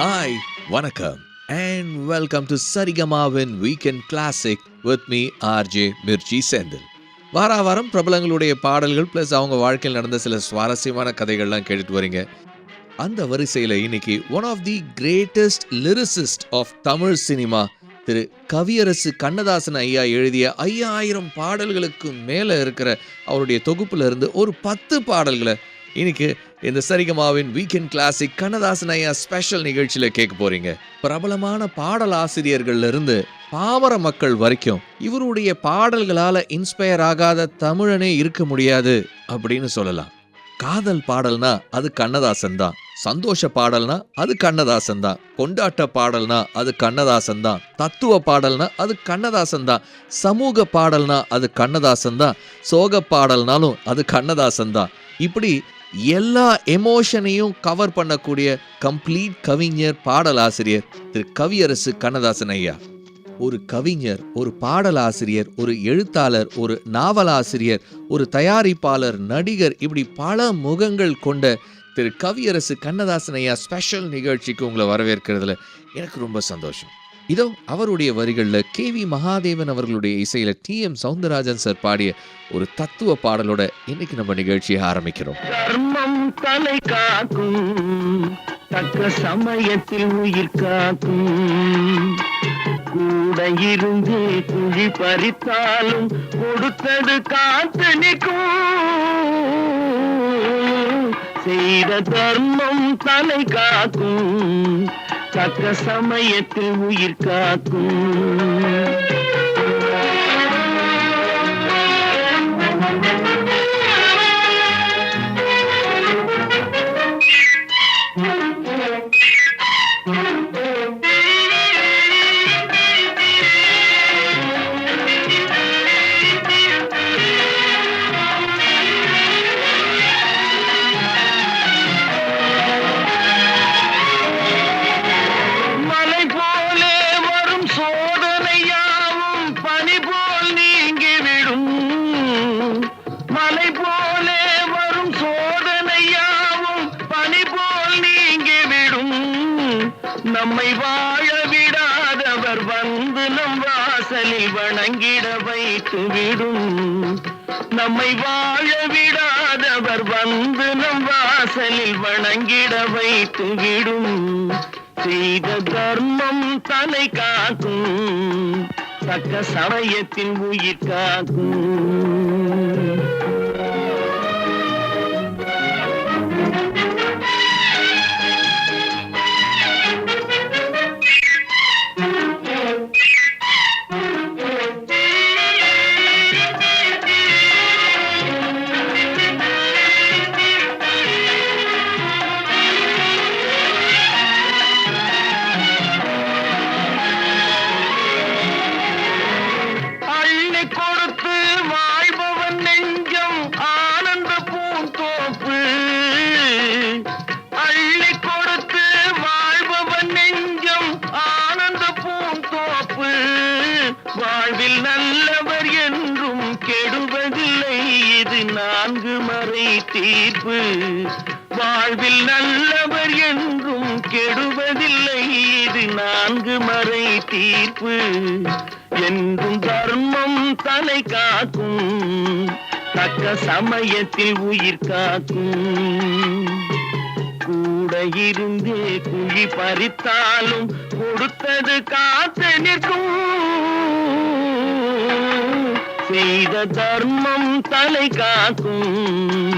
Hi, வணக்கம் and welcome to சரிகமாவின் weekend classic with me RJ Mirchi Senthil. வாரம் பிரபலங்களுடைய பாடல்கள் ப்ளஸ் அவங்க வாழ்க்கையில் நடந்த சில சுவாரஸ்யமான கதைகள்லாம் கேட்டுட்டு வரீங்க. அந்த வரிசையில் இன்னைக்கு one of the greatest lyricist of Tamil cinema Thiru Kaviyarasu Kannadasan ஐயா எழுதிய 5000 பாடல்களுக்கு மேலே இருக்கிற அவருடைய தொகுப்புல இருந்து ஒரு 10 பாடல்களை இன்னைக்கு இந்த சரிகமாவின் வீக்கெண்ட் கிளாசிக் கண்ணதாசன் ஐயா ஸ்பெஷல் நிகழ்ச்சியில் கேட்க போறீங்க. பிரபலமான பாடல் ஆசிரியர்கள்ல இருந்து பாமர மக்கள் வரைக்கும் இவருடைய பாடல்களால இன்ஸ்பயர் ஆகாத தமிழனே இருக்க முடியாது அப்படின்னு சொல்லலாம். காதல் பாடல்னா அது கண்ணதாசன் தான், சந்தோஷ பாடல்னா அது கண்ணதாசன் தான், கொண்டாட்ட பாடல்னா அது கண்ணதாசன் தான், தத்துவ பாடல்னா அது கண்ணதாசன் தான், சமூக பாடல்னா அது கண்ணதாசன் தான், சோக பாடல்னாலும் அது கண்ணதாசன் தான். இப்படி எல்லா எமோஷனையும் கவர் பண்ணக்கூடிய கம்ப்ளீட் கவிஞர் பாடலாசிரியர் திரு கவியரசு கண்ணதாசன் ஐயா. ஒரு கவிஞர், ஒரு பாடலாசிரியர், ஒரு எழுத்தாளர், ஒரு நாவலாசிரியர், ஒரு தயாரிப்பாளர், நடிகர், இப்படி பல முகங்கள் கொண்ட திரு கவியரசு கண்ணதாசன் ஐயா ஸ்பெஷல் நிகழ்ச்சிக்கு உங்களை வரவேற்கிறதுல எனக்கு ரொம்ப சந்தோஷம். இதோ அவருடைய வரிகளில் KV மகாதேவன் அவர்களுடைய இசையில TM சௌந்தரராஜன் சார் பாடிய ஒரு தத்துவ பாடலோட இன்னைக்கு நம்ம நிகழ்ச்சியை ஆரம்பிக்கிறோம். தர்மம் தலை காக்கும், தக்க சமயத்தில் உயிர் காக்கும், கூட இருந்து குழி பறித்தாலும் கொடுத்தது காத்து நிற்கும், செய்த தர்மம் தலை காக்கும், தக்க சமயத்தில் உயிர் காக்கும். நம்மை வாழ விடாதவர் வந்து நம் வாசலில் வணங்கிட வைத்து விடும், நம்மை வாழ விடாதவர் வந்து நம் வாசலில் வணங்கிட வைத்து விடும், செய்த தர்மம் தலை காக்கும், தக்க சமயத்தின் உயிர் காக்கும். வாழ்வில் நல்லவர் என்றும் கெடுவதில்லை, இது 4 மறை தீர்ப்பு, வாழ்வில் நல்லவர் என்றும் கெடுவதில்லை, இது 4 மறை தீர்ப்பு, என்றும் தர்மம் தலை காக்கும், தக்க சமயத்தில் உயிர் காக்கும், கூட இருந்தே குழி பறித்தாலும் கொடுத்தது காத்து நிற்கும், செய்த தர்மம் தலை காக்கும்,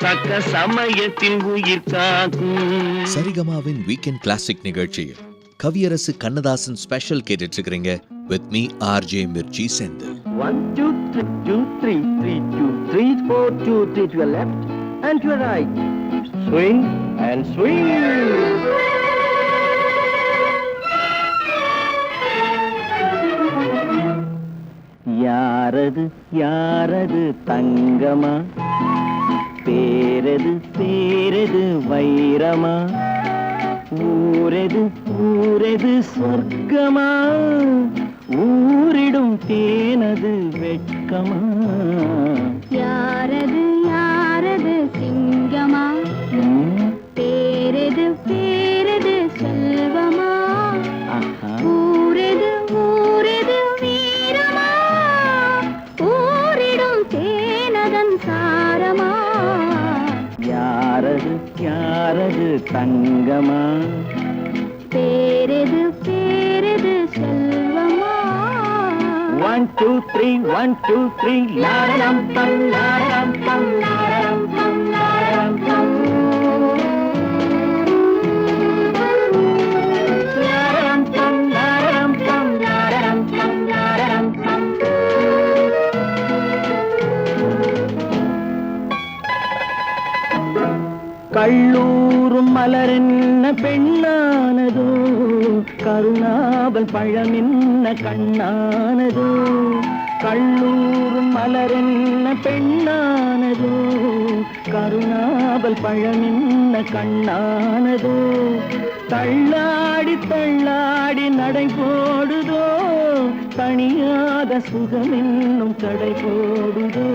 தக்க சமயத்தில் உயிர் காக்கும். சரிகமாவின் வீக்கெண்ட் கிளாசிக் நிகழ்ச்சியில் கவியரசு கண்ணதாசன் ஸ்பெஷல் கேட்டுட்டு இருக்கிறீங்க with me RJ Mirchi Senthil. 1 2 3 2 3 2 3 4 2 3 to your left and to your right, swing and swing. யாரது யாரது தங்கமா, பேரது பேரது வைரமா, ஊரது ஊரது சொர்க்கமா, ஊரிடும் தேனது வெட்கமா, யாரது யாரது சிங்கமா, பேரது பேரது செல்வ தங்கமா? பேரெது பேரெது செல்வமா? 1 2 3 1 2 3 லாரரம் பம் லாரரம் பம் லாரரம் பம் லாரரம் பம் லாரரம் பம் லாரரம் பம் லாரரம் பம் லாரரம் பம். கள்ளூரும் மலரென்ன பெண்ணானதோ, கருணாபல் பழமென்ன கண்ணானதோ. கள்ளூரும் மலரென்ன பெண்ணானதோ, கருணாபல் பழமென்ன கண்ணானதோ. தள்ளாடி தள்ளாடி நடை போடுதோ, தணியாத சுகமென்னும் தடை போடுதோ.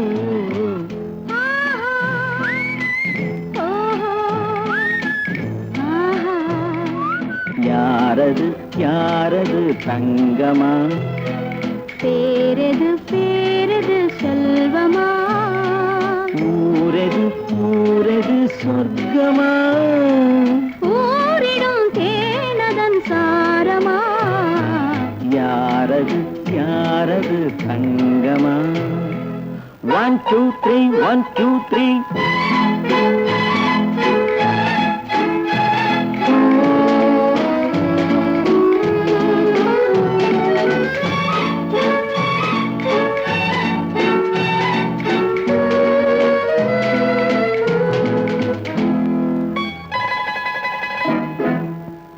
யாரது யாரது தங்கமா? பேரெது பேரெது செல்வமா? ஊரெது ஊரெது சொர்க்கமா? ஊரிடும் தேனதன் சாரமா? யாரது யாரது தங்கமா? 1 2 3 1 2 3.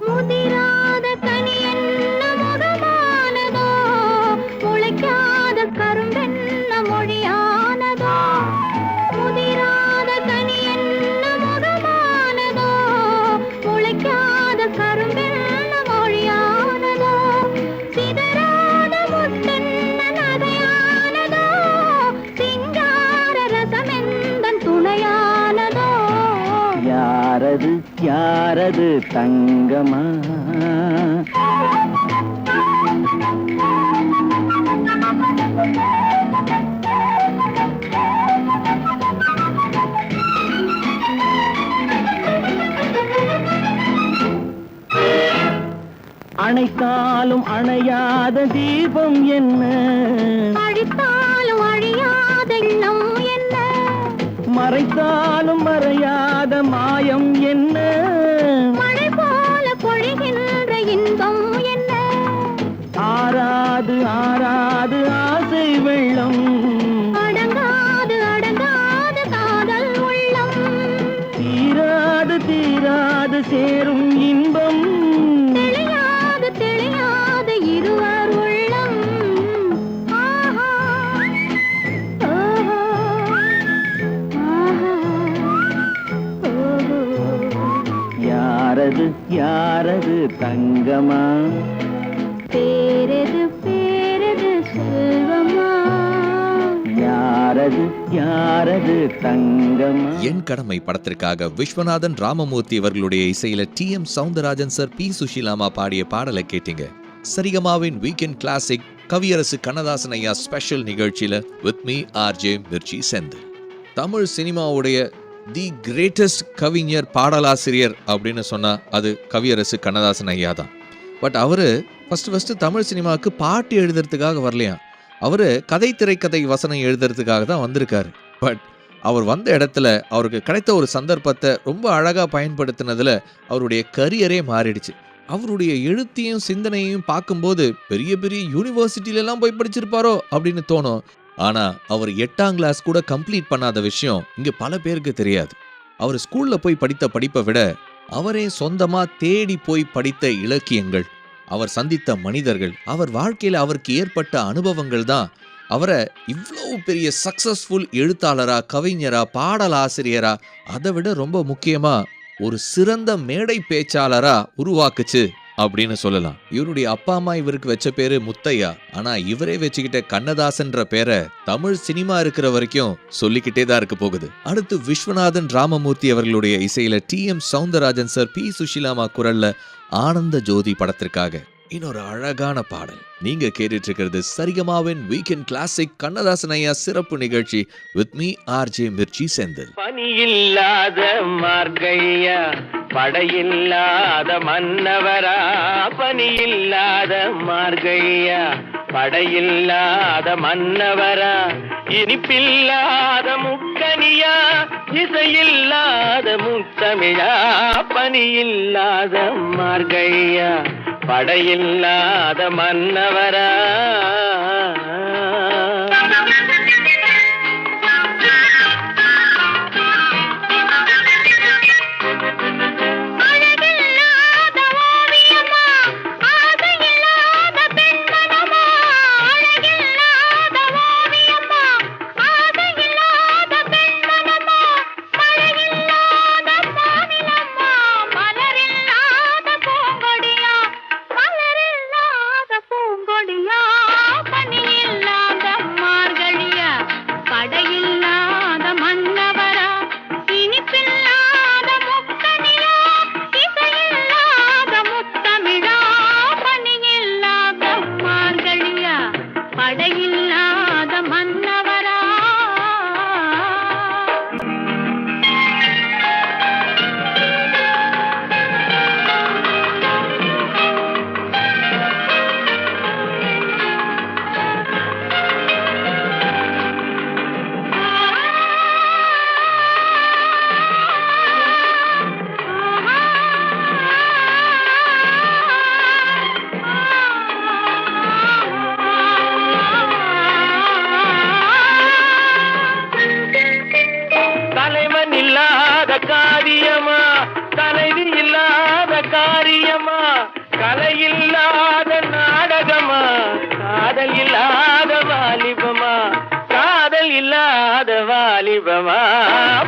முதிராத கனி என்ன முகமானதோ, முளைக்காத கரும்பென்ன மொழியானதோ. முதிராத கனி என்ன முகமானதோ, முளைக்காத கரும்பென்ன மொழியானதோ. சிதறாத முத்தென்ன நகையானதோ, சிங்கார ரசமெந்தன் துணையானதோ. யாரது யாரது தங்கமா? அணைத்தாலும் அணையாத தீபம் என்ன, அழித்தாலும் அழியாத எண்ணம் என்ன, மறைத்தாலும் மறையாத மாயம் என்ன. மழை போல பொழிகின்ற இன்பம் என்ன, ஆராது ஆராது ஆசை வெள்ளம், அடங்காது அடங்காது காதல் உள்ளம், தீராது தீராது சேரும் இன்பம், தெளியாது தெளியாது இருவர் உள்ளம். ஆஹா ஓஹோ ஆஹா ஓஹோ. யாரது யாரது தங்கமா? பேரெது பேரெது செல்வமா? யாரது யாரது தங்கமா? என் கடமை படத்திற்காக விஸ்வநாதன் ராமமூர்த்தி அவர்களுடைய இசையில TM சௌந்தரராஜன் சார், P சுஷீலாமா பாடிய பாடலை கேட்டீங்க. சரிகமாவின் வீக்கெண்ட் கிளாசிக் கவியரசு கண்ணதாசன் ஐயா ஸ்பெஷல் நிகழ்ச்சியில with me RJ Mirchi Senthil. Tamil சினிமாவுடைய தி கிரேட்டஸ்ட் கவிஞர் பாடலாசிரியர் அப்படின்னு சொன்னா அது கவியரசு கண்ணதாசன் ஐயா தான். பட் அவரு ஃபர்ஸ்ட் தமிழ் சினிமாவுக்கு பாட்டு எழுதுறதுக்காக வரலையாம். அவரு கதை திரைக்கதை வசனம் எழுதுறதுக்காக தான் வந்திருக்காரு. பட் அவர் வந்த இடத்துல அவருக்கு கிடைத்த ஒரு சந்தர்ப்பத்தை ரொம்ப அழகா பயன்படுத்தினதுல அவருடைய கரியரே மாறிடுச்சு. அவருடைய எழுத்தையும் சிந்தனையையும் பார்க்கும்போது பெரிய பெரிய யூனிவர்சிட்டியிலலாம் போய் படிச்சிருப்பாரோ அப்படின்னு தோணும். ஆனா அவர் 8ஆம் கிளாஸ் கூட கம்ப்ளீட் பண்ணாத விஷயம் இங்க பல பேருக்கு தெரியாது. அவர் ஸ்கூல்ல போய் படித்த படிப்பை விட அவரே சொந்தமா தேடி போய் படித்த இலக்கியங்கள், அவர் சந்தித்த மனிதர்கள், அவர் வாழ்க்கையில அவருக்கு ஏற்பட்ட அனுபவங்கள் தான் அவரை இவ்வளவு பெரிய சக்சஸ்ஃபுல் எழுத்தாளரா, கவிஞரா, பாடலாசிரியரா, அதை விட ரொம்ப முக்கியமா ஒரு சிறந்த மேடை பேச்சாளரா உருவாக்குச்சு அப்படின்னு சொல்லலாம். இவருடைய அப்பா அம்மா இவருக்கு வச்ச பேரு முத்தையா. ஆனா இவரே வச்சுக்கிட்ட கண்ணதாசன்ற பேரை தமிழ் சினிமா இருக்கிற வரைக்கும் சொல்லிக்கிட்டே தான் இருக்க போகுது. அடுத்து விஸ்வநாதன் ராமமூர்த்தி அவர்களுடைய இசையில TM சௌந்தரராஜன் சார், P சுஷீலாமா குரல்ல ஆனந்த ஜோதி படத்திற்காக இன்னொரு அழகான பாடல். நீங்க கேட்டுட்டு இருக்கிறது சரிகமாவின் வீக்கெண்ட் கிளாசிக் கண்ணதாசன் ஐயா சிறப்பு நிகழ்ச்சி with me RJ Mirchi Senthil. பனியில்லாத மார்கையா படையில்லாத மன்னவரா, பனியில்லாத மார்கையா படையில்லாத மன்னவரா, இனிப்பில்லாத முக்கனியா இசையில்லாத முத்தமிழா, பனியில்லாத மார்கையா படையில்லாத மன்னவரா. காரியமா தலைவி இல்லாத காரியமா, கலையில்லாத நாடகமா, காதல் இல்லாத வாலிபமா, காதல் இல்லாத வாலிபமா,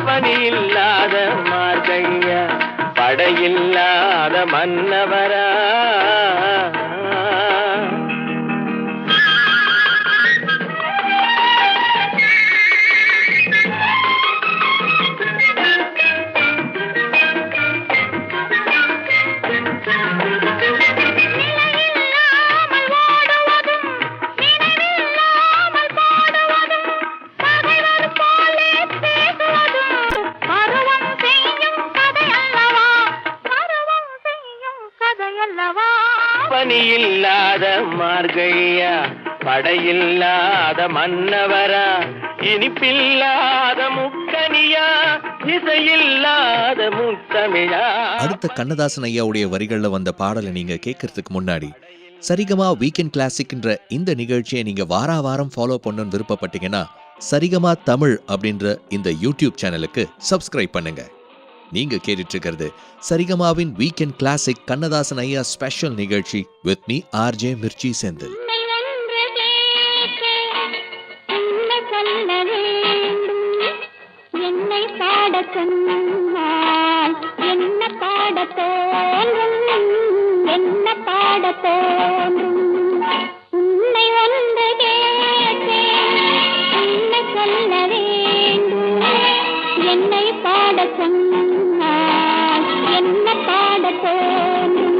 பணி இல்லாத மார்கையா படையில்லாத மன்னவரா. பனியில்லாத மார்கையா படையில்லாத மன்னவரா, இனிப்பில்லாத முக்கனியா இசையில்லாத முத்தமிழா. அடுத்த கண்ணதாசன் ஐயாவுடைய வரிகள்ல வந்த பாடலை நீங்க கேட்கறதுக்கு முன்னாடி சரிகமா வீக்கெண்ட் கிளாசிக்ன்ற இந்த நிகழ்ச்சியை நீங்க வாரா வாரம் ஃபாலோ பண்ணணும்னு விருப்பப்பட்டீங்கன்னா சரிகமா தமிழ் அப்படின்ற இந்த யூடியூப் சேனலுக்கு சப்ஸ்கிரைப் பண்ணுங்க. நீங்க கேட்டுட்டு இருக்கிறது சரிகமாவின் வீக்கெண்ட் கிளாசிக் கண்ணதாசன் ஐயா ஸ்பெஷல் நிகழ்ச்சி with me RJ Mirchi Senthil. என்னை பாட சொன்னால் என்ன பாட தோன்றும், என்ன பாட தோன்றும், உன்னை ஒன்று கேட்டேன் என்ன சொல்ல வேண்டும், என்னை பாட சொன்னால் என்ன பாட தோன்றும்.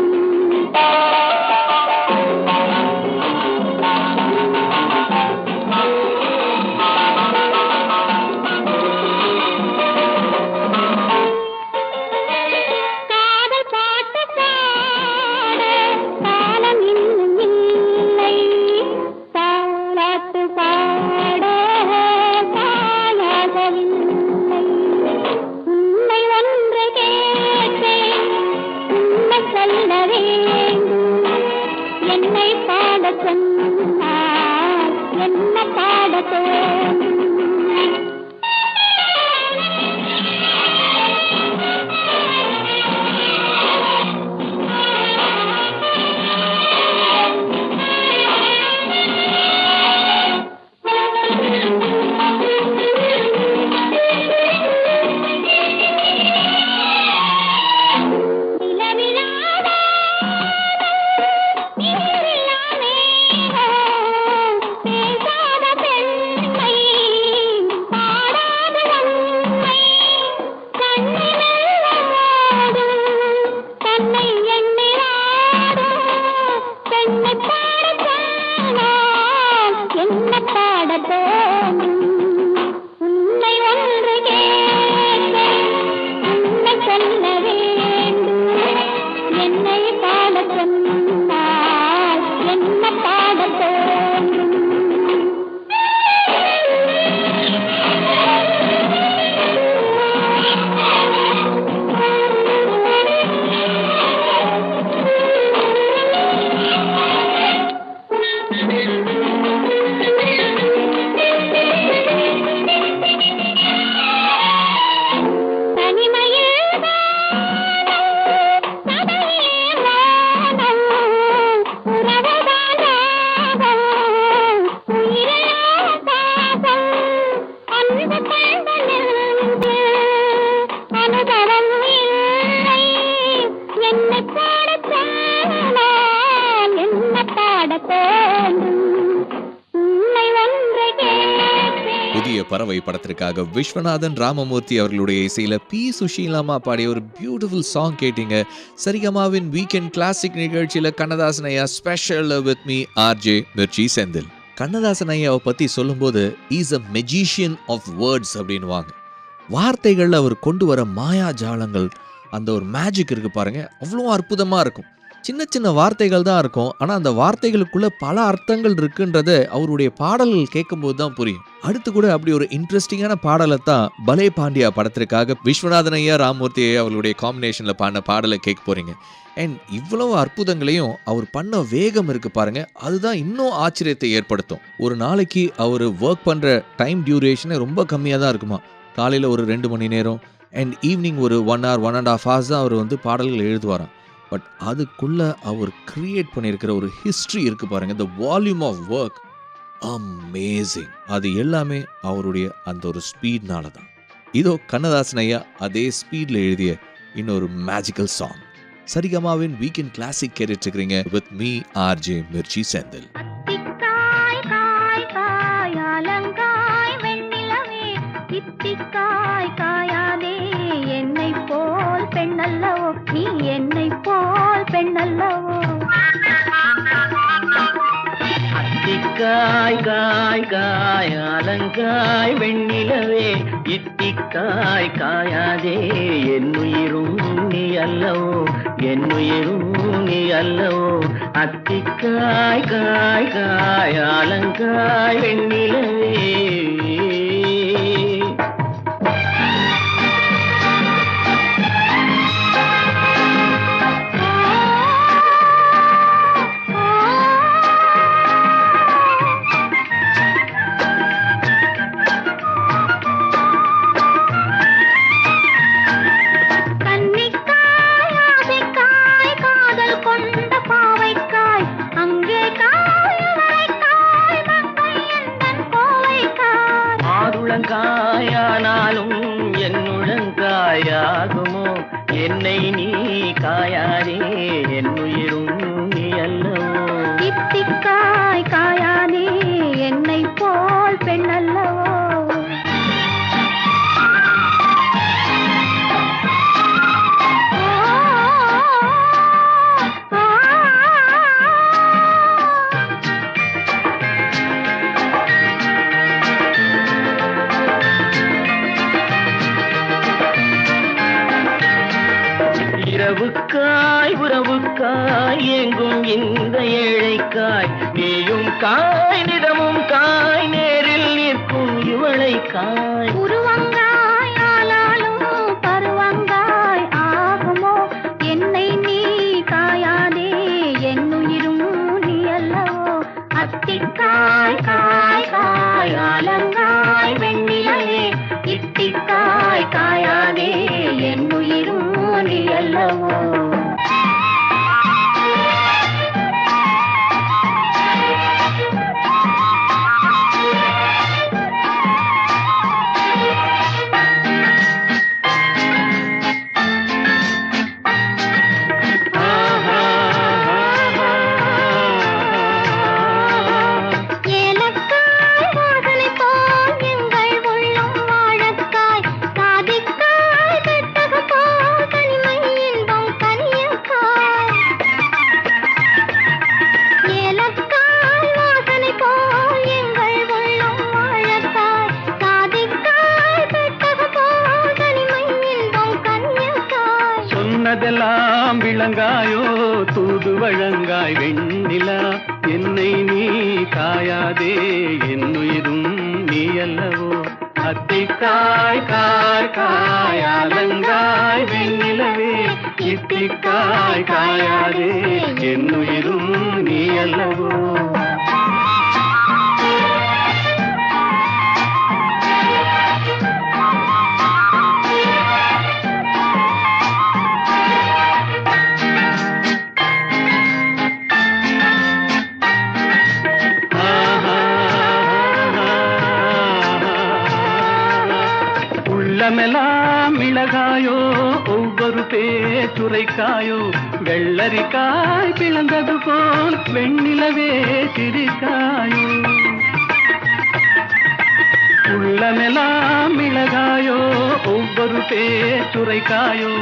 என்னை பாட சொன்னால் என்ன பாட தோன்றும். பேசாத பெண்மை என்னை பாடச் சொன்னால் என்ன பாடத் தோன்றும்? தனிமையில் வானம், சபையிலே வானம், உறவுதான் ராகம், உயிரே ஆகாசம், அன்பு கொண்ட நெஞ்சில் அனுபவம் இல்லை. என்னை பாடச் சொன்னால் என்ன பாடத் தோன்றும்? உன்னை ஒன்றை கேட்பேன். புதிய பறவை படத்திற்காக விஸ்வநாதன் ராமமூர்த்தி அவர்களுடைய இசையில பி சுஷீலாமா பாடிய ஒரு பியூட்டிஃபுல் சாங் கேட்டீங்க. சரிகமாவின் வீக்கெண்ட் கிளாசிக் நிகழ்ச்சியில கண்ணதாசன் ஐயா special with me RJ Mirchi Senthil. Kannadasan ஐயாவை பத்தி சொல்லும்போது is a magician of words அப்படின்னுவாங்க. வார்த்தைகள்ல அவர் கொண்டு வர மாயாஜாலங்கள், அந்த ஒரு மேஜிக் இருக்கு பாருங்க, அவ்வளோ அற்புதமா இருக்கும். சின்ன சின்ன வார்த்தைகள் தான் இருக்கும், ஆனா அந்த வார்த்தைகளுக்குள்ள பல அர்த்தங்கள் இருக்குன்றத அவருடைய பாடல்கள் கேட்கும்போது தான் புரியும். அடுத்து கூட அப்படி ஒரு இன்ட்ரெஸ்டிங்கான பாடலை தான் பலே பாண்டியா படத்திற்காக விஸ்வநாதன் ஐயா ராமமூர்த்தி ஐயா அவர்களுடைய காம்பினேஷன்ல பாடின பாடலை கேட்க போறீங்க. அண்ட் இவ்வளவு அற்புதங்களையும் அவர் பண்ண வேகம் இருக்கு பாருங்க, அதுதான் இன்னும் ஆச்சரியத்தை ஏற்படுத்தும். ஒரு நாளைக்கு அவர் ஒர்க் பண்ற டைம் டியூரேஷனே ரொம்ப கம்மியாக தான் இருக்குமா. காலையில் ஒரு 2 மணி நேரம் அண்ட் ஈவினிங் ஒரு 1 hour 1.5 hours தான் அவர் வந்து பாடல்கள் எழுதுவாராம். பட் அதுக்குள்ள அவர் கிரியேட் பண்ணியிருக்கிற ஒரு ஹிஸ்ட்ரி இருக்கு பாருங்க, the volume of work amazing. அது எல்லாமே அவருடைய அந்த ஒரு ஸ்பீட்னால தான். இதோ கண்ணதாசன் ஐயா அதே ஸ்பீட்ல எழுதிய இன்னொரு மேஜிக்கல் சாங். சரிகமாவின் வீக்கெண்ட் கிளாசிக் கேட்டுட்டு இருக்கிறீங்க with me RJ Mirchi Senthil. அத்திக்காய் காய் காய் அலங்காய் வெண்ணிலவே, இத்திக்காய் காயாதே என்னை போல் பெண்ணல்லவோ, நீ என்னை போல் பெண்ணல்லவோ. அத்திக்காய் காய் காய் அலங்காய் வெண்ணிலவே, இத்திக்காய் காயாதே என்னுயிரும் நீ அல்லவோ, என்னுயிரும் நீ அல்லவோ. அத்திக்காய் காய் காய் அலங்காய் வெண்ணிலவே. கன்னிக்காய் ஆசைக்காய் காதல் கொண்ட பாவைக்காய், அங்கே காய் வரைக்காய் மங்கை எந்தன் கோவைக்காய். ஆருளங்காயானாலும் என்னுழங்காயாகுமோ, என்னை நீ காயாதே என்னுயிரும் நீ அல்லவோ. இத்திக்காய் காயாதே என்னை போல் பெண்ணல்லவோ. இரவுக்காய் உறவுக்காய் எங்கும் இந்த ஏழைக்காய், நீயும் காய் நிறமும் காய் நேரில் நிற்கும் இவளைக்காய். உருவங்காய் ஆனாலும் பருவங்காய் ஆகுமோ, என்னை நீ காயாதே என்னுயிரும் நீ அல்லவோ. அத்திக்காய் காய் காய் அலங்காய் வெண்ணிலவே, இத்திக்காய் காயாதே என்னுயிரும் நீ அல்லவோ. ஏலக்காய் வாசனை போல் வழங்காயோ தூதுவழங்காய் வெண்ணிலா, என்னை நீ காயாதே என்னுயிரும் நீ அல்லவோ. அத்திக்காய் காய் காயாலங்காய் வெண்ணிலவே, இத்திக்காய் காயாதே என்னுயிரும் நீ அல்லவோ. உள்ளமெல்லாம் மிளகாயோ ஒவ்வொரு பேச்சுரைக்காயோ, வெள்ளரிக்காய் பிளந்தது போல் வெண்ணிலவே சிரிக்காயோ. உள்ளமெல்லாம் மிளகாயோ ஒவ்வொரு பேச்சுரைக்காயோ,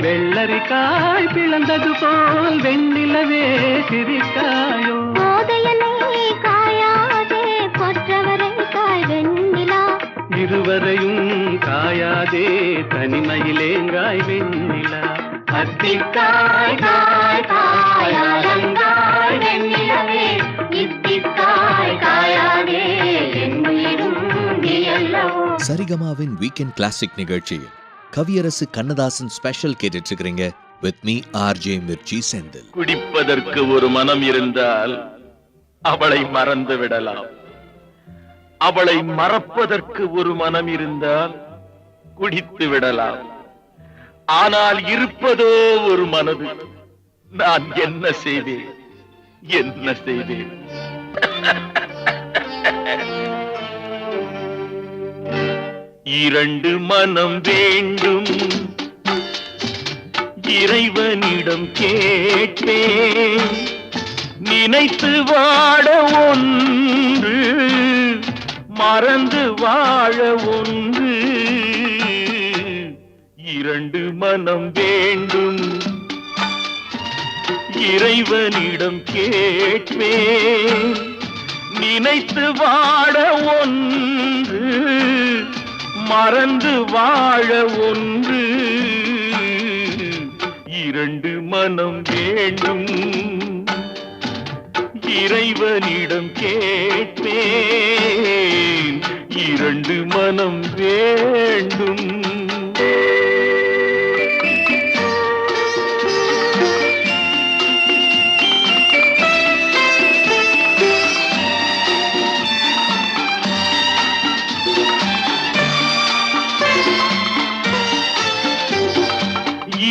வெள்ளரிக்காய் பிளந்தது போல் வெண்ணிலவே சிரிக்காயோ. இருவரையும் காயாதே தனிமையிலேங்காய் வெண்ணிலா. அத்திக்காய் காய் காயாலங்காய் வெண்ணிலவே, இத்திக்காய் காயாதே என்னுயிரும் நீ அல்லவோ. சரிகமாவின் வீக்கெண்ட் கிளாசிக் நிகழ்ச்சியில் கவியரசு கண்ணதாசன் ஸ்பெஷல் கேட்டுட்டு இருக்கிறீங்க. With me RJ Mirchi Senthil. குடிப்பதற்கு ஒரு மனம் இருந்தால் அவளை மறந்து விடலாம். அவளை மறப்பதற்கு ஒரு மனம் இருந்தால் குடித்து விடலாம். ஆனால் இருப்பதோ ஒரு மனது. நான் என்ன செய்வேன், என்ன செய்வேன்? இரண்டு மனம் வேண்டும், இறைவனிடம் கேட்பேன். நினைத்து வாழ ஒன்று, மறந்து வாழ ஒன்று. இரண்டு மனம் வேண்டும், இறைவனிடம் கேட்பேன். நினைத்து வாழ ஒன்று, மறந்து வாழ ஒன்று. இரண்டு மனம் வேண்டும், இறைவனிடம் கேட்பேன். இரண்டு மனம் வேண்டும்.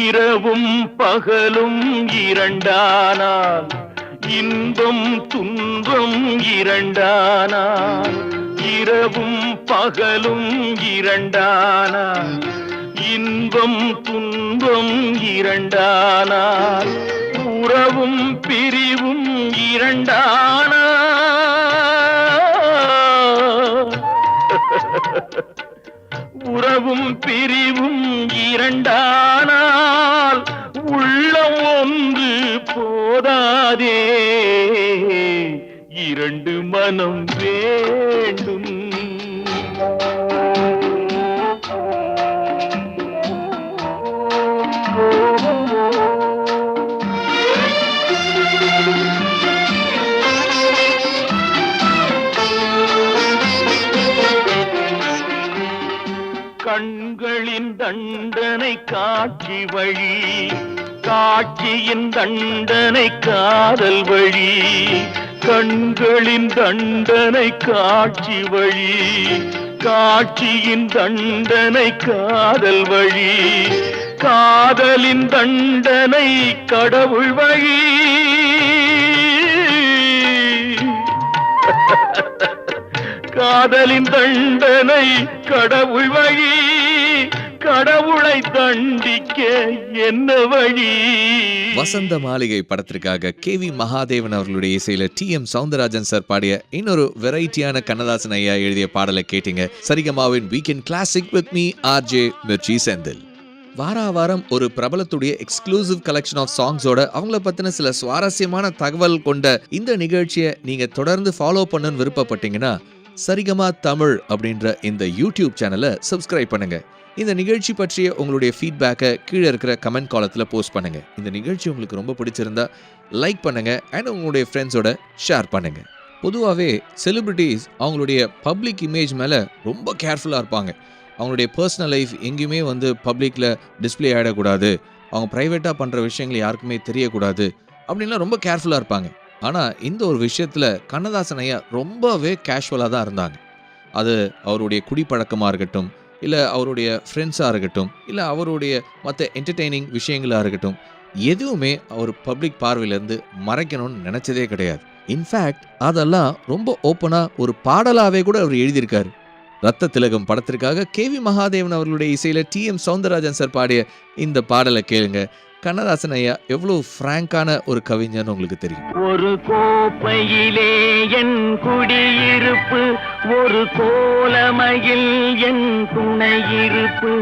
இரவும் பகலும் இரண்டானால், இன்பம் துன்பம் இரண்டானால். இரவும் பகலும் இரண்டானால், இன்பம் துன்பம் இரண்டானால். உறவும் பிரிவும் இரண்டானால், உறவும் பிரிவும் இரண்டானால். உள்ளம் ஒன்று போதாதே, இரண்டு மனம் வேண்டும். கண்களின் தண்டனை காட்சி வழி, காட்சியின் தண்டனை காதல் வழி. கண்களின் தண்டனை காட்சி வழி, காட்சியின் தண்டனை காதல் வழி. காதலின் தண்டனை கடவுள் வழி. காதலின் தண்டனை கடவுள் வழி. கடவுளை தண்டிக்க என்ன வழி? வசந்த மாளிகை படத்திற்காக KV மகாதேவன் அவர்களுடைய இசையில TM சௌந்தரராஜன் சார் பாடிய இன்னொரு வெரைட்டியான கண்ணதாசன் ஐயா எழுதிய பாடலை கேட்டீங்க. சரிகமாவின் weekend classic with me RJ Mirchi Senthil. வாரம் ஒரு பிரபலத்துடைய எக்ஸ்க்ளூசிவ் கலெக்ஷன் ஆஃப் சாங்ஸோட அவங்கள பத்தின சில சுவாரஸ்யமான தகவல் கொண்ட இந்த நிகழ்ச்சியை நீங்க தொடர்ந்து ஃபாலோ பண்ணணும்னு விருப்பப்பட்டீங்கன்னா சரிகமா தமிழ் அப்படின்ற இந்த யூடியூப் சேனலை சப்ஸ்கிரைப் பண்ணுங்க. இந்த நிகழ்ச்சி பற்றிய உங்களுடைய ஃபீட்பேக்கை கீழே இருக்கிற கமெண்ட் காலத்தில் போஸ்ட் பண்ணுங்கள். இந்த நிகழ்ச்சி உங்களுக்கு ரொம்ப பிடிச்சிருந்தா லைக் பண்ணுங்கள் அண்ட் உங்களுடைய ஃப்ரெண்ட்ஸோட ஷேர் பண்ணுங்கள். பொதுவாகவே செலிப்ரிட்டிஸ் அவங்களுடைய பப்ளிக் இமேஜ் மேலே ரொம்ப கேர்ஃபுல்லாக இருப்பாங்க. அவங்களுடைய பர்சனல் லைஃப் எங்கேயுமே பப்ளிக்கில் டிஸ்பிளே ஆகிடக்கூடாது, அவங்க ப்ரைவேட்டாக பண்ணுற விஷயங்கள் யாருக்குமே தெரியக்கூடாது அப்படின்லாம் ரொம்ப கேர்ஃபுல்லாக இருப்பாங்க. ஆனால் இந்த ஒரு விஷயத்தில் கண்ணதாசன் ஐயா ரொம்பவே கேஷுவலாக தான் இருந்தாங்க. அது அவருடைய குடிப்பழக்கமாக இருக்கட்டும், இல்லை அவருடைய ஃப்ரெண்ட்ஸாக இருக்கட்டும், இல்லை அவருடைய மற்ற என்டர்டெய்னிங் விஷயங்களாக இருக்கட்டும், எதுவுமே அவர் பப்ளிக் பார்வையிலேருந்து மறைக்கணும்னு நினச்சதே கிடையாது. இன்ஃபேக்ட் அதெல்லாம் ரொம்ப ஓப்பனாக ஒரு பாடலாகவே கூட அவர் எழுதியிருக்காரு. ரத்த திலகம் படத்திற்காக கேவி மகாதேவன் அவர்களுடைய இசையில் TM சௌந்தரராஜன் சார் பாடிய இந்த பாடலை கேளுங்க. கண்ணதாசன் ஐயா எவ்வளவு ஃப்ராங்கான ஒரு கவிஞர்னு உங்களுக்கு தெரியும். ஒரு கோப்பையிலே என் குடியிருப்பு, ஒரு கோலமையில் என் துணையிருப்பு,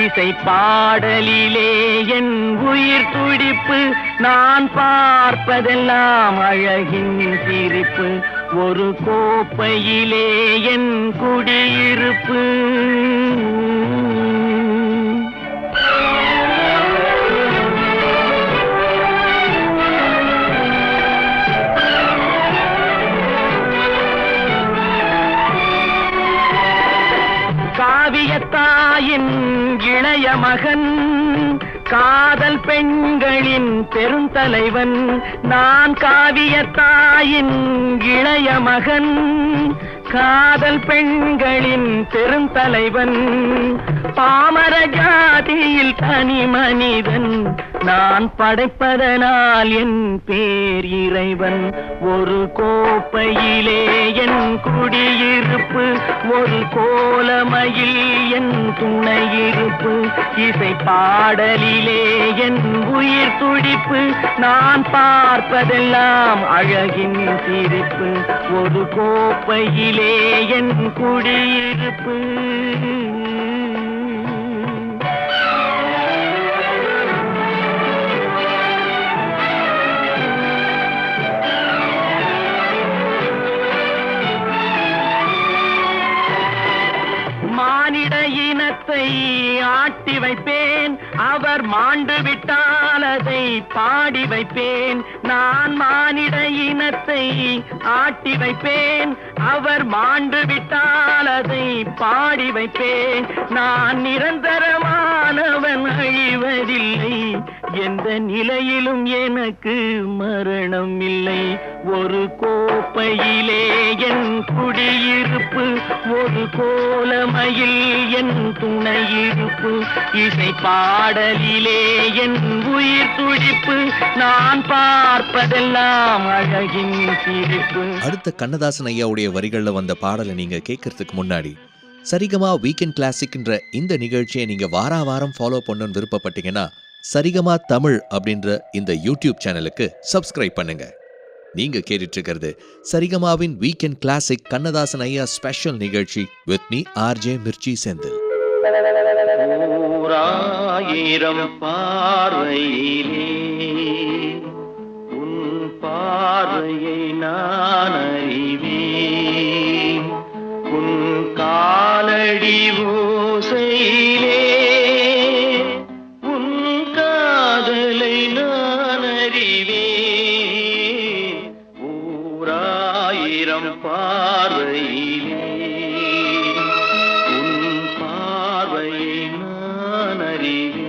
இசை பாடலிலே என் உயிர் துடிப்பு, நான் பார்ப்பதெல்லாம் அழகின் சிரிப்பு, ஒரு கோப்பையிலே என் குடியிருப்பு. காவியத்தாயின் இளைய மகன், காதல் பெண்களின் பெருந்தலைவன், நான் காவியத்தாயின் இளைய மகன், காதல் பெண்களின் பெருந்தலைவன், பாமர ஜாதியில் தனி மனிதன், நான் படைப்பதனால் என் பேர் இறைவன், ஒரு கோப்பையிலே என் குடியிருப்பு, ஒரு கோலமையில் என் துணையிருப்பு, இசை பாடலிலே என் உயிர் துடிப்பு, நான் பார்ப்பதெல்லாம் அழகின் சிரிப்பு, ஒரு கோப்பையிலே என் குடியிருப்பு. மானிட இனத்தை ஆட்டி வைப்பேன், அவர் மாண்டு விட்டால் அதை பாடி வைப்பேன், நான் மானிட இனத்தை ஆட்டி வைப்பேன், அவர் மாண்டு விட்டால் அதை பாடி வைப்பேன், நான் நிரந்தரமானவன் அழிவதில்லை, எந்த நிலையிலும் எனக்கு மரணம் இல்லை, ஒரு கோப்பையிலே என் குடியிருப்பு, ஒரு கோலமையில் என் துணையிருப்பு, இசை பாடலிலே என் உயிர் துடிப்பு, நான் பார்ப்பதெல்லாம் அழகின் சிரிப்பு. அடுத்த கண்ணதாசன் ஐயாவுடைய வரிகளில் வந்த பாடலை நீங்க கேட்கறதுக்கு முன்னாடி சரிகமா வீக்கெண்ட் கிளாசிக்ன்ற இந்த நிகழ்ச்சியை நீங்க வாரம் ஃபாலோ பண்ணணும்னு விருப்பப்பட்டீங்கன்னா சரிகமா தமிழ் அப்படின்ற இந்த யூடியூப் சேனலுக்கு சப்ஸ்கிரைப் பண்ணுங்க. நீங்க கேட்டுட்டு இருக்கிறது சரிகமாவின் வீக்கெண்ட் கிளாசிக் கண்ணதாசன் ஐயா ஸ்பெஷல் நிகழ்ச்சி with me RJ Mirchi Senthil. ஓராயிரம் பார்வையிலே உன் பார்வையை நான் அறிவேன், உன் காலடி ஓசையிலே உன் காதலை நான் அறிவேன், ஓராயிரம் பார்வையிலே உன் பார்வையை நான் அறிவேன்.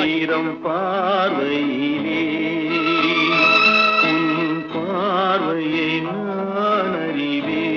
ஆயிரம் பார்வையிலே உன் பார்வையை நான் அறிவேன்.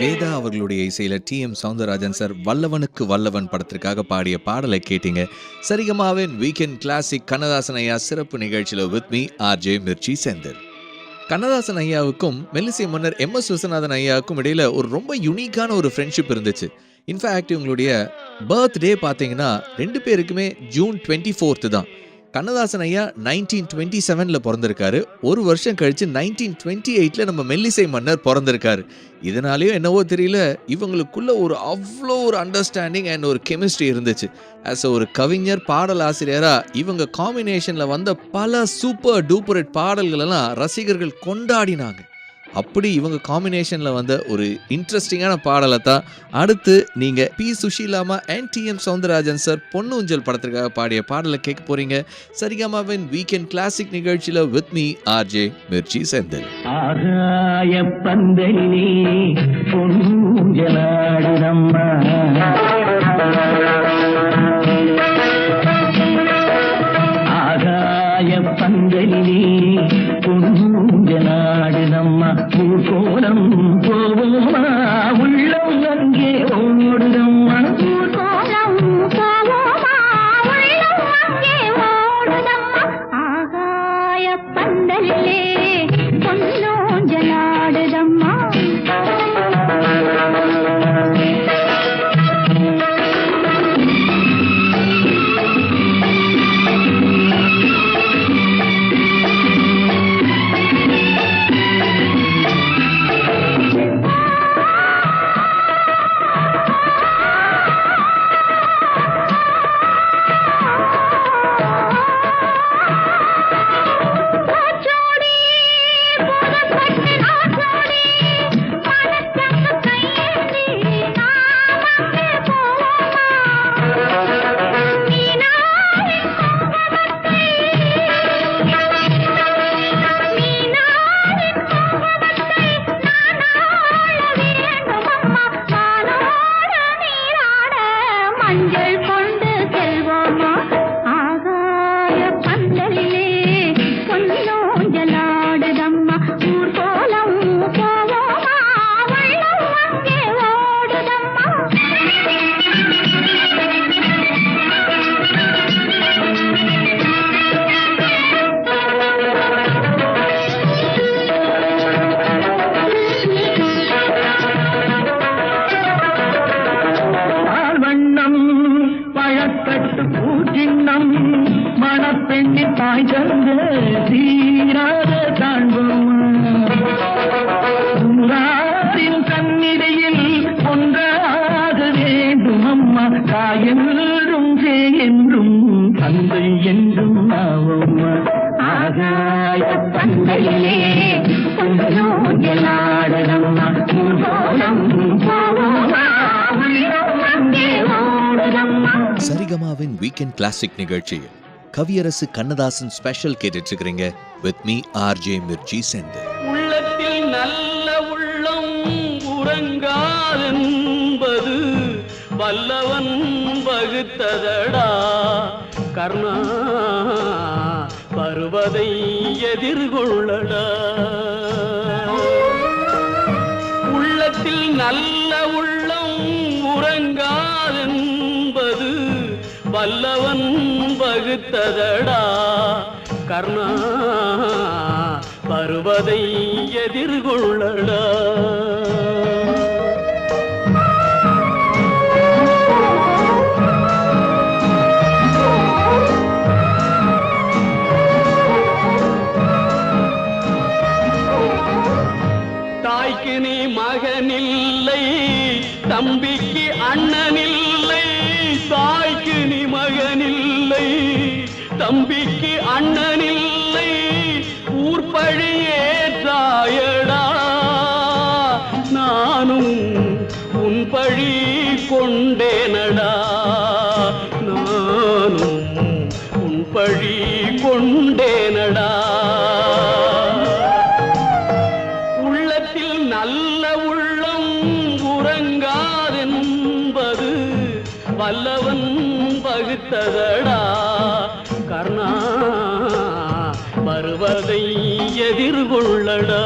வேதா அவர்களுடைய இசையில டி.எம். சௌந்தரராஜன் சார் வல்லவனுக்கு வல்லவன் படத்திற்காக பாடிய பாடலை கேட்டீங்க. சரிகமாவின் வீக்கெண்ட் கிளாசிக் கண்ணதாசன் ஐயா சிறப்பு நிகழ்ச்சியில with me RJ Mirchi Senthil. Kannadasan ஐயாவுக்கும் மெல்லிசை மன்னர் எம்.எஸ். விஸ்வநாதன் ஐயாவுக்கும் இடையில ஒரு ரொம்ப யூனிக்கான ஒரு ஃப்ரெண்ட்ஷிப் இருந்துச்சு. இன்ஃபேக்ட் இவங்களுடைய பர்த்டே பார்த்தீங்கன்னா 2 பேருக்குமே ஜூன் 24 தான். கண்ணதாசன் ஐயா 1927 பிறந்திருக்காரு. ஒரு வருஷம் கழிச்சு 1928 நம்ம மெல்லிசை மன்னர் பிறந்திருக்காரு. இதனாலேயோ என்னவோ தெரியல, இவங்களுக்குள்ள ஒரு அவ்வளோ ஒரு அண்டர்ஸ்டாண்டிங் அண்ட் ஒரு கெமிஸ்ட்ரி இருந்துச்சு. ஆஸ் ஒரு கவிஞர் பாடல் ஆசிரியரா இவங்க காம்பினேஷன்ல வந்த பல சூப்பர் டூப்பரேட் பாடல்கள் எல்லாம் ரசிகர்கள் கொண்டாடினாங்க. அப்படி இவங்க காம்பினேஷன்ல வந்த ஒரு இன்ட்ரெஸ்டிங்கான பாடலை தான் அடுத்து நீங்க பி சுஷீலாமா and T M. Soundararajan sir Ponnu Oonjal படத்திற்காக பாடிய பாடலை கேட்க போறீங்க. சரிகமாவின் வீக்கெண்ட் கிளாசிக் நிகழ்ச்சியில with me RJ Mirchi Senthil. ஆகாய பந்தலிலே பொன்னூஞ்சலாடுதம்மா, ஆகாய பந்தலிலே பொன்னூஞ்சலாடுதம்மா, ஊர்கோலம் போவோமா உள்ளம் அங்கே ஓடுதம்மா, ஊர்கோலம் போவோமா உள்ளம் அங்கே ஓடுதம்மா, ஆகாய பந்தலிலே பொன்னூஞ்சலாடுதம்மா. சரிகமாவின் வீக்கெண்ட் கிளாசிக் நிகழ்ச்சியில் கவியரசு கண்ணதாசன் ஸ்பெஷல் கேட்டுட்டு இருக்கிறீங்க with me RJ Mirchi Senthil. உள்ளத்தில் நல்ல உள்ளம் உறங்காதென்பது வல்லவன் வகுத்ததடா கர்ணா, பருவதை எதிர்கொள்ளடா. உள்ளத்தில் நல்ல உள்ளம் உறங்காதென்பது வல்லவன் வகுத்ததடா கர்ணா வருவதை எதிர்கொள்ளடா. தாய்க்கு நீ மகனில்லை, தம்பிக்கு அண்ணனில்லை. தாய்க்கு நீ மகனில்லை, தம்பிக்கு அண்ணனில்லை. ஊர்பழி ஏற்றாயடா, நானும் உன் பழி கொண்டேனடா. நானும் உன் பழி கொண்டேனடா. உள்ளத்தில் நல்ல உள்ளம் உறங்காதென்பது வல்லவன் வகுத்ததடா கர்ணா வருவதை எதிர்கொள்ளடா.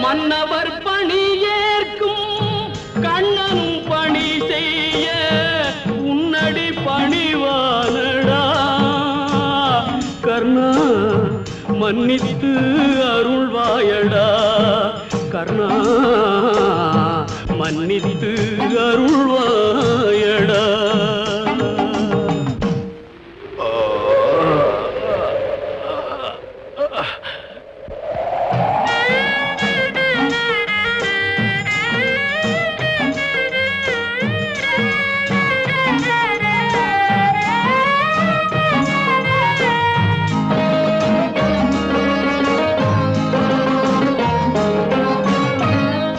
மன்னவர் பணி ஏற்கும் கண்ணனும் பணி செய்ய உன்னடி பணிவானடா கர்ணா மன்னித்து அருள்வாயடா. கர்ணா மன்னித்து அருள்வாயடா.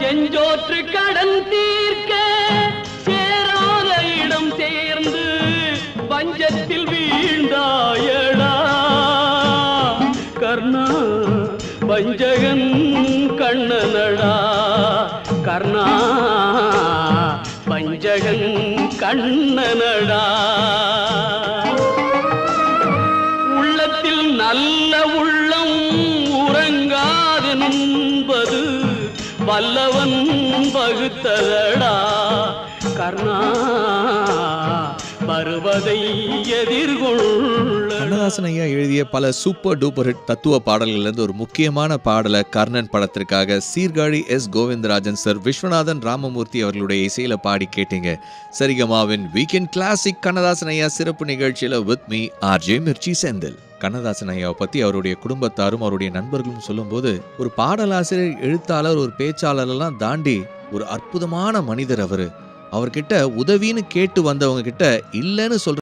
செஞ்சோற்று கடன் தீர்க்க சேராத இடம் சேர்ந்து பஞ்சத்தில் வீழ்ந்தாயடா கர்ணா பஞ்சகன் கண்ணனடா. கர்ணா பஞ்சகன் கண்ணனடா. உள்ளத்தில் நல்ல உள்ளம் உறங்காதென்பது வல்லவன் வகுத்ததடா கர்ணா வருவதை எதிர்கொள்ள. கண்ணதாசன் ஐயா எழுதிய பல சூப்பர் டூப்பர் ஹிட் தத்துவ பாடல்கள்ல இருந்து ஒரு முக்கியமான பாடலை கர்ணன் படத்திற்காக சீர்காழி எஸ் கோவிந்தராஜன் சார், விஸ்வநாதன் ராமமூர்த்தி அவர்களுடைய இசையில பாடி கேட்டீங்க. சரிகமாவின் வீக்கெண்ட் கிளாசிக் கண்ணதாசன் ஐயா சிறப்பு நிகழ்ச்சியில with me RJ Mirchi Senthil. Kannadasan ஐயாவை பத்தி அவருடைய குடும்பத்தாரும் அவருடைய நண்பர்களும் சொல்லும்போது, ஒரு பாடலாசிரியர், எழுத்தாளர், ஒரு பேச்சாளர் எல்லாம் தாண்டி ஒரு அற்புதமான மனிதர் அவரு. அவர்கிட்ட உதவின்னு கேட்டு வந்தவங்க கிட்ட இல்லைன்னு சொல்ற